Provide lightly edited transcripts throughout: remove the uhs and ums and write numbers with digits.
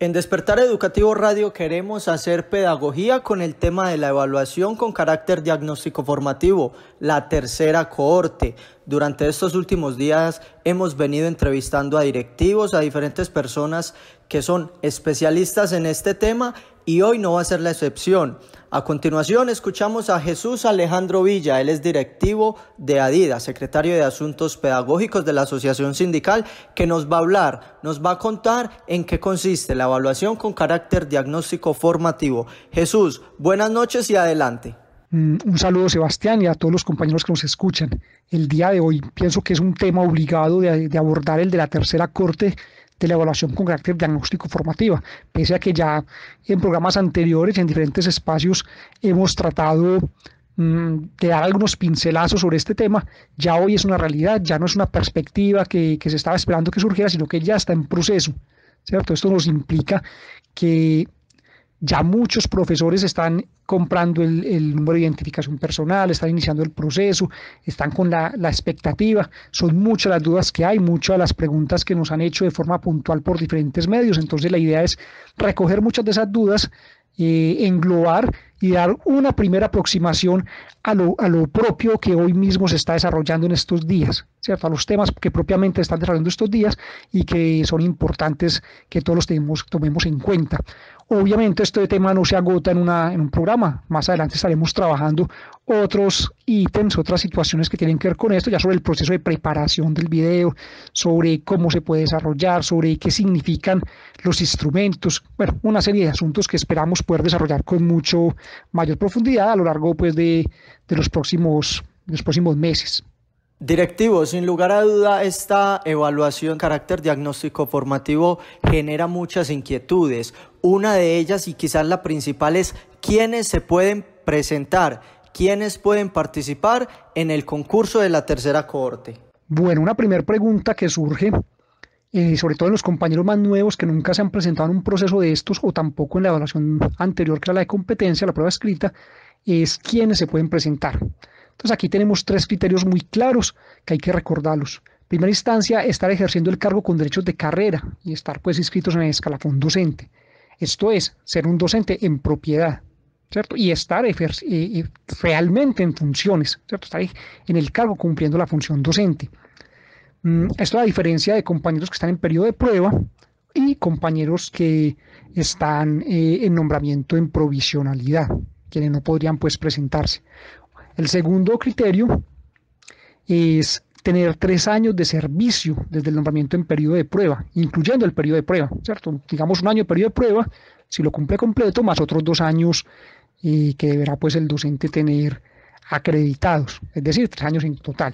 En Despertar Educativo Radio queremos hacer pedagogía con el tema de la evaluación con carácter diagnóstico formativo, la tercera cohorte. Durante estos últimos días hemos venido entrevistando a directivos, a diferentes personas que son especialistas en este tema y hoy no va a ser la excepción. A continuación escuchamos a Jesús Alejandro Villa, él es directivo de ADIDA, secretario de Asuntos Pedagógicos de la Asociación Sindical, que nos va a hablar, nos va a contar en qué consiste la evaluación con carácter diagnóstico formativo. Jesús, buenas noches y adelante. Un saludo, Sebastián, y a todos los compañeros que nos escuchan. El día de hoy pienso que es un tema obligado de abordar el de la tercera corte de la evaluación con carácter diagnóstico formativa, pese a que ya en programas anteriores, en diferentes espacios, hemos tratado de dar algunos pincelazos sobre este tema. Ya hoy es una realidad, ya no es una perspectiva que se estaba esperando que surgiera, sino que ya está en proceso, ¿cierto? Esto nos implica que ya muchos profesores están comprando el número de identificación personal, están iniciando el proceso, están con la expectativa. Son muchas las dudas que hay, muchas las preguntas que nos han hecho de forma puntual por diferentes medios. Entonces la idea es recoger muchas de esas dudas, englobar y dar una primera aproximación a lo propio que hoy mismo se está desarrollando en estos días, ¿cierto? A los temas que propiamente están desarrollando estos días y que son importantes que todos los tomemos en cuenta. Obviamente este tema no se agota en un programa, más adelante estaremos trabajando otros ítems, otras situaciones que tienen que ver con esto, ya sobre el proceso de preparación del video, sobre cómo se puede desarrollar, sobre qué significan los instrumentos, bueno, una serie de asuntos que esperamos poder desarrollar con mucho mayor profundidad a lo largo pues, de los próximos meses. Directivo, sin lugar a duda, esta evaluación de carácter diagnóstico formativo genera muchas inquietudes. Una de ellas, y quizás la principal, es quiénes se pueden presentar, quiénes pueden participar en el concurso de la tercera cohorte. Bueno, una primera pregunta que surge, sobre todo en los compañeros más nuevos que nunca se han presentado en un proceso de estos o tampoco en la evaluación anterior, que era la de competencia, la prueba escrita, es quiénes se pueden presentar. Entonces aquí tenemos tres criterios muy claros que hay que recordarlos. En primera instancia, estar ejerciendo el cargo con derechos de carrera y estar pues inscritos en el escalafón docente. Esto es, ser un docente en propiedad, ¿cierto? Y estar realmente en funciones, ¿cierto? Estar en el cargo cumpliendo la función docente. Esto es la diferencia de compañeros que están en periodo de prueba y compañeros que están en nombramiento en provisionalidad, quienes no podrían pues presentarse. El segundo criterio es tener 3 años de servicio desde el nombramiento en periodo de prueba, incluyendo el periodo de prueba, ¿cierto? Digamos 1 año de periodo de prueba, si lo cumple completo, más otros 2 años que deberá pues el docente tener acreditados, es decir, 3 años en total.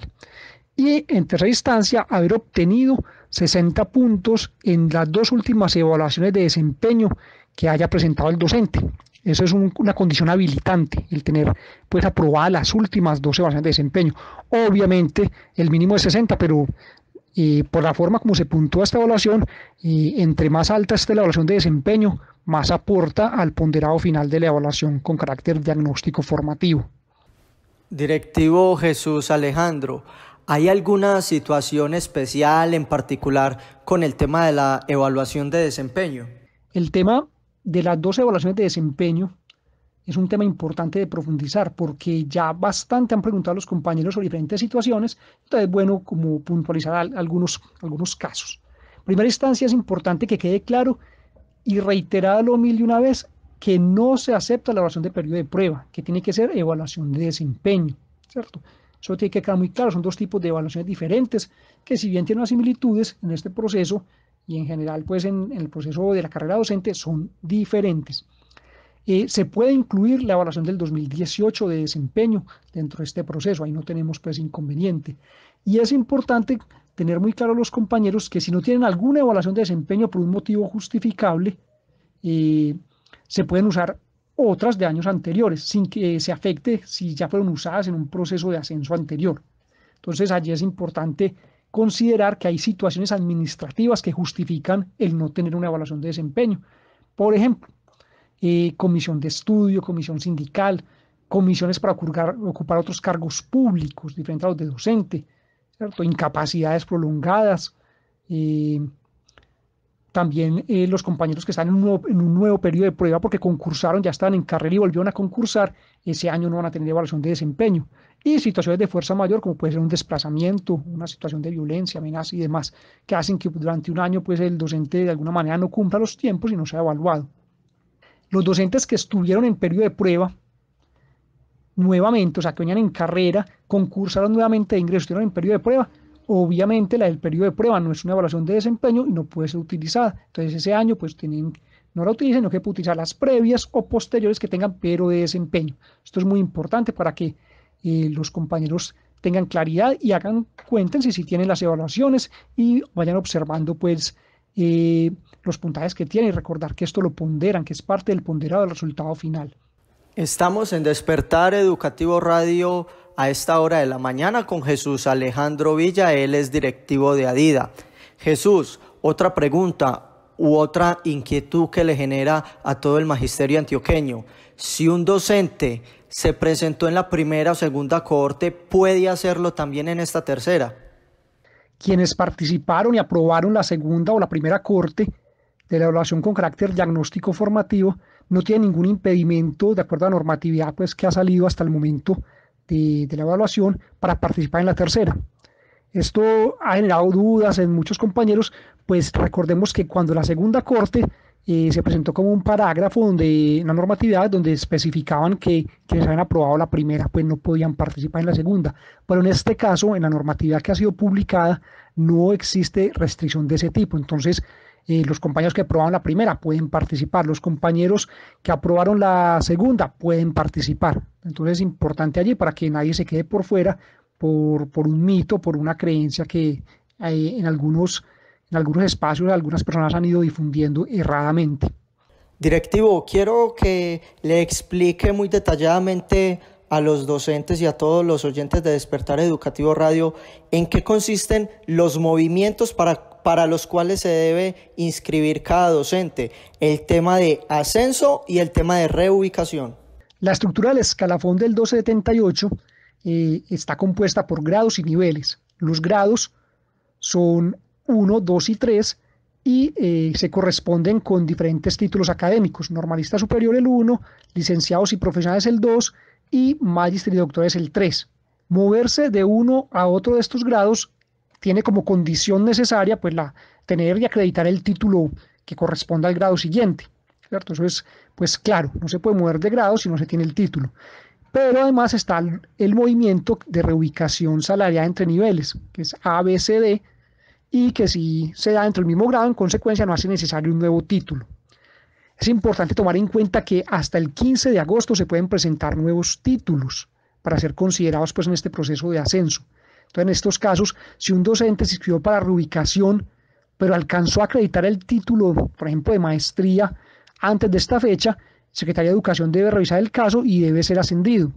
Y en tercera instancia, haber obtenido 60 puntos en las 2 últimas evaluaciones de desempeño que haya presentado el docente. Eso es una condición habilitante, el tener pues aprobadas las últimas 2 evaluaciones de desempeño. Obviamente el mínimo es 60, pero por la forma como se puntúa esta evaluación, entre más alta esté la evaluación de desempeño, más aporta al ponderado final de la evaluación con carácter diagnóstico formativo. Directivo Jesús Alejandro, ¿hay alguna situación especial en particular con el tema de la evaluación de desempeño? El tema de las 2 evaluaciones de desempeño es un tema importante de profundizar porque ya bastante han preguntado a los compañeros sobre diferentes situaciones, entonces es bueno como puntualizar algunos casos. En primera instancia es importante que quede claro y reiterarlo 1001 vez que no se acepta la evaluación de periodo de prueba, que tiene que ser evaluación de desempeño, ¿cierto? Eso tiene que quedar muy claro, son 2 tipos de evaluaciones diferentes que si bien tienen unas similitudes en este proceso y en general pues en el proceso de la carrera docente son diferentes. Se puede incluir la evaluación del 2018 de desempeño dentro de este proceso, ahí no tenemos pues inconveniente. Y es importante tener muy claro los compañeros que si no tienen alguna evaluación de desempeño por un motivo justificable, se pueden usar otras de años anteriores sin que se afecte si ya fueron usadas en un proceso de ascenso anterior. Entonces allí es importante considerar que hay situaciones administrativas que justifican el no tener una evaluación de desempeño. Por ejemplo, comisión de estudio, comisión sindical, comisiones para ocupar otros cargos públicos diferentes a los de docente, ¿cierto? Incapacidades prolongadas, también los compañeros que están en un nuevo periodo de prueba porque concursaron, ya estaban en carrera y volvieron a concursar, ese año no van a tener evaluación de desempeño. Y situaciones de fuerza mayor, como puede ser un desplazamiento, una situación de violencia, amenaza y demás, que hacen que durante un año pues, el docente de alguna manera no cumpla los tiempos y no sea evaluado. Los docentes que estuvieron en periodo de prueba, nuevamente, o sea, que venían en carrera, concursaron nuevamente de ingreso, estuvieron en periodo de prueba, obviamente la del periodo de prueba no es una evaluación de desempeño y no puede ser utilizada. Entonces ese año pues no la utilicen, sino que pueden utilizar las previas o posteriores que tengan pero de desempeño. Esto es muy importante para que los compañeros tengan claridad y cuenten si tienen las evaluaciones y vayan observando pues los puntajes que tienen y recordar que esto lo ponderan, que es parte del ponderado del resultado final. Estamos en Despertar Educativo Radio a esta hora de la mañana con Jesús Alejandro Villa, él es directivo de Adida. Jesús, otra pregunta u otra inquietud que le genera a todo el magisterio antioqueño. Si un docente se presentó en la primera o segunda cohorte, ¿puede hacerlo también en esta tercera? Quienes participaron y aprobaron la segunda o la primera cohorte de la evaluación con carácter diagnóstico formativo no tienen ningún impedimento, de acuerdo a la normatividad pues, que ha salido hasta el momento de la evaluación, para participar en la tercera. Esto ha generado dudas en muchos compañeros, pues recordemos que cuando la segunda corte se presentó como un parágrafo en la normatividad donde especificaban que quienes habían aprobado la primera pues no podían participar en la segunda, pero en este caso en la normatividad que ha sido publicada no existe restricción de ese tipo. Entonces los compañeros que aprobaron la primera pueden participar, los compañeros que aprobaron la segunda pueden participar. Entonces es importante allí para que nadie se quede por fuera por un mito, por una creencia que en algunos espacios algunas personas han ido difundiendo erradamente. Directivo, quiero que le explique muy detalladamente a los docentes y a todos los oyentes de Despertar Educativo Radio en qué consisten los movimientos para los cuales se debe inscribir cada docente, el tema de ascenso y el tema de reubicación. La estructura del escalafón del 1278 está compuesta por grados y niveles. Los grados son 1, 2 y 3 y se corresponden con diferentes títulos académicos. Normalista superior el 1, licenciados y profesionales el 2 y magíster y doctores el 3. Moverse de uno a otro de estos grados tiene como condición necesaria pues tener y acreditar el título que corresponda al grado siguiente, ¿cierto? Eso es pues claro, no se puede mover de grado si no se tiene el título. Pero además está el movimiento de reubicación salarial entre niveles, que es A, B, C, D, y que si se da dentro del mismo grado, en consecuencia no hace necesario un nuevo título. Es importante tomar en cuenta que hasta el 15 de agosto se pueden presentar nuevos títulos para ser considerados pues, en este proceso de ascenso. Entonces, en estos casos, si un docente se inscribió para reubicación, pero alcanzó a acreditar el título, por ejemplo, de maestría antes de esta fecha, Secretaría de Educación debe revisar el caso y debe ser ascendido.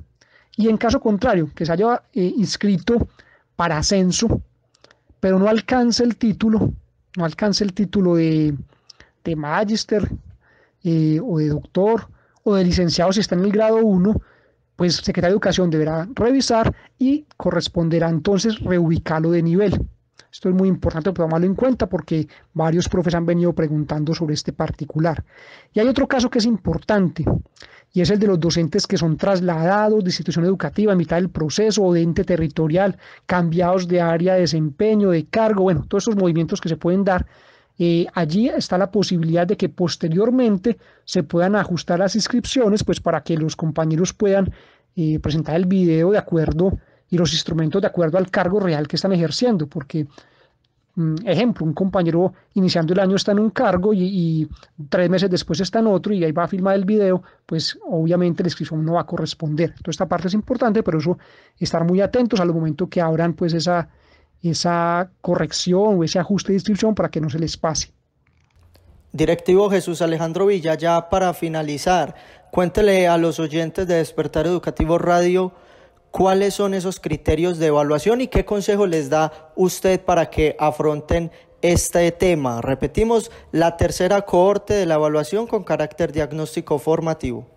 Y en caso contrario, que se haya inscrito para ascenso, pero no alcance el título de magíster o de doctor o de licenciado si está en el grado 1, pues Secretaría de Educación deberá revisar y corresponderá entonces reubicarlo de nivel. Esto es muy importante tomarlo en cuenta porque varios profes han venido preguntando sobre este particular. Y hay otro caso que es importante y es el de los docentes que son trasladados de institución educativa en mitad del proceso o de ente territorial, cambiados de área de desempeño, de cargo, bueno, todos estos movimientos que se pueden dar. Allí está la posibilidad de que posteriormente se puedan ajustar las inscripciones pues para que los compañeros puedan presentar el video de acuerdo y los instrumentos de acuerdo al cargo real que están ejerciendo, porque, ejemplo, un compañero iniciando el año está en un cargo y 3 meses después está en otro y ahí va a filmar el video, pues obviamente la inscripción no va a corresponder. Entonces esta parte es importante, pero eso estar muy atentos al momento que abran pues esa corrección o ese ajuste de inscripción para que no se les pase. Directivo Jesús Alejandro Villa, ya para finalizar, cuéntele a los oyentes de Despertar Educativo Radio cuáles son esos criterios de evaluación y qué consejo les da usted para que afronten este tema. Repetimos, la tercera cohorte de la evaluación con carácter diagnóstico formativo.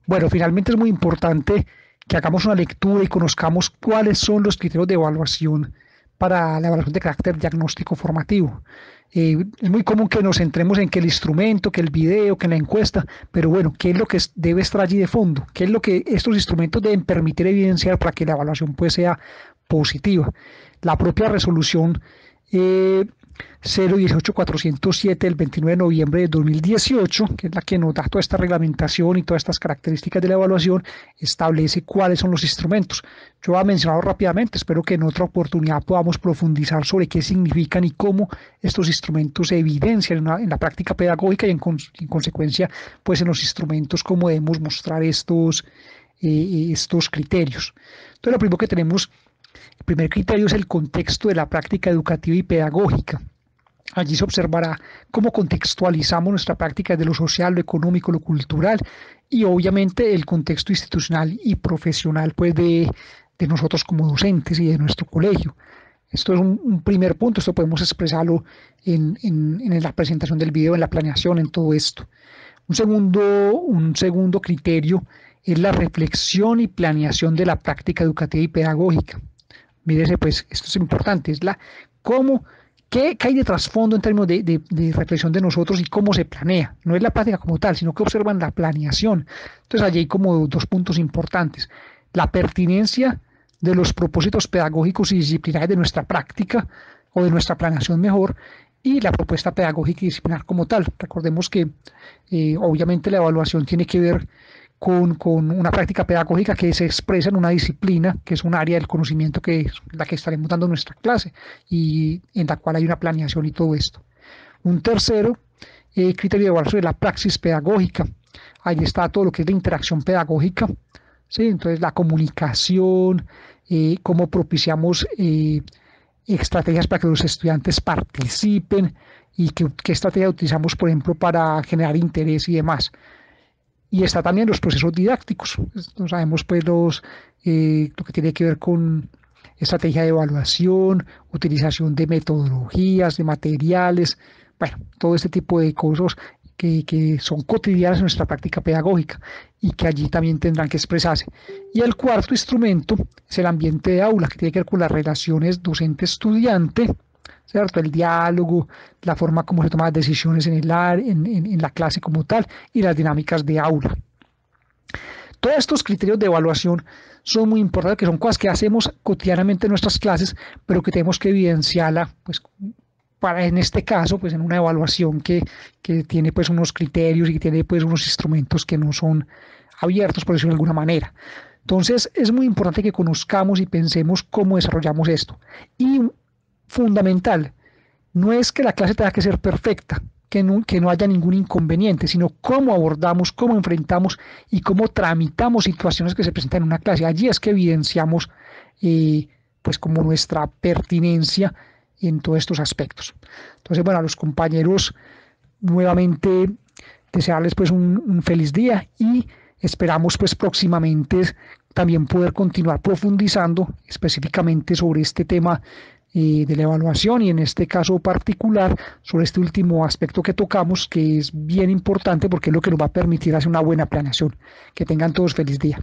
Bueno, finalmente es muy importante que hagamos una lectura y conozcamos cuáles son los criterios de evaluación para la evaluación de carácter diagnóstico formativo. Es muy común que nos centremos en que el instrumento, que el video, que la encuesta, pero bueno, ¿qué es lo que debe estar allí de fondo? ¿Qué es lo que estos instrumentos deben permitir evidenciar para que la evaluación pues sea positiva? La propia resolución 018407 del 29 de noviembre de 2018, que es la que nos da toda esta reglamentación y todas estas características de la evaluación, establece cuáles son los instrumentos. Yo voy a mencionarlo rápidamente, espero que en otra oportunidad podamos profundizar sobre qué significan y cómo estos instrumentos se evidencian en la práctica pedagógica y en consecuencia pues en los instrumentos cómo debemos mostrar estos criterios. Entonces lo primero que tenemos, el primer criterio es el contexto de la práctica educativa y pedagógica. Allí se observará cómo contextualizamos nuestra práctica de lo social, lo económico, lo cultural y obviamente el contexto institucional y profesional pues de nosotros como docentes y de nuestro colegio. Esto es un primer punto, esto podemos expresarlo en la presentación del video, en la planeación, en todo esto. Un segundo criterio es la reflexión y planeación de la práctica educativa y pedagógica. Mírese, pues, esto es importante, es ¿qué hay de trasfondo en términos de reflexión de nosotros y cómo se planea? No es la práctica como tal, sino que observan la planeación. Entonces, allí hay como dos puntos importantes. La pertinencia de los propósitos pedagógicos y disciplinarios de nuestra práctica, o de nuestra planeación mejor, y la propuesta pedagógica y disciplinar como tal. Recordemos que, obviamente, la evaluación tiene que ver con una práctica pedagógica que se expresa en una disciplina, que es un área del conocimiento que es la que estaremos dando en nuestra clase y en la cual hay una planeación y todo esto. Un tercero criterio de evaluación es la praxis pedagógica. Ahí está todo lo que es la interacción pedagógica, ¿sí? Entonces la comunicación, cómo propiciamos estrategias para que los estudiantes participen y qué estrategia utilizamos, por ejemplo, para generar interés y demás. Y está también los procesos didácticos. Sabemos pues lo que tiene que ver con estrategia de evaluación, utilización de metodologías, de materiales, bueno, todo este tipo de cosas que son cotidianas en nuestra práctica pedagógica y que allí también tendrán que expresarse. Y el cuarto instrumento es el ambiente de aula, que tiene que ver con las relaciones docente-estudiante, ¿cierto? El diálogo, la forma como se toman las decisiones en la clase como tal y las dinámicas de aula. Todos estos criterios de evaluación son muy importantes, que son cosas que hacemos cotidianamente en nuestras clases, pero que tenemos que evidenciarla, pues, en este caso, pues en una evaluación que tiene pues unos criterios y que tiene pues unos instrumentos que no son abiertos, por decirlo de alguna manera. Entonces es muy importante que conozcamos y pensemos cómo desarrollamos esto. Y fundamental, no es que la clase tenga que ser perfecta, que no haya ningún inconveniente, sino cómo abordamos, cómo enfrentamos y cómo tramitamos situaciones que se presentan en una clase. Allí es que evidenciamos pues como nuestra pertinencia en todos estos aspectos. Entonces, bueno, a los compañeros nuevamente desearles pues un feliz día y esperamos pues próximamente también poder continuar profundizando específicamente sobre este tema de la evaluación y en este caso particular sobre este último aspecto que tocamos, que es bien importante porque es lo que nos va a permitir hacer una buena planeación. Que tengan todos feliz día.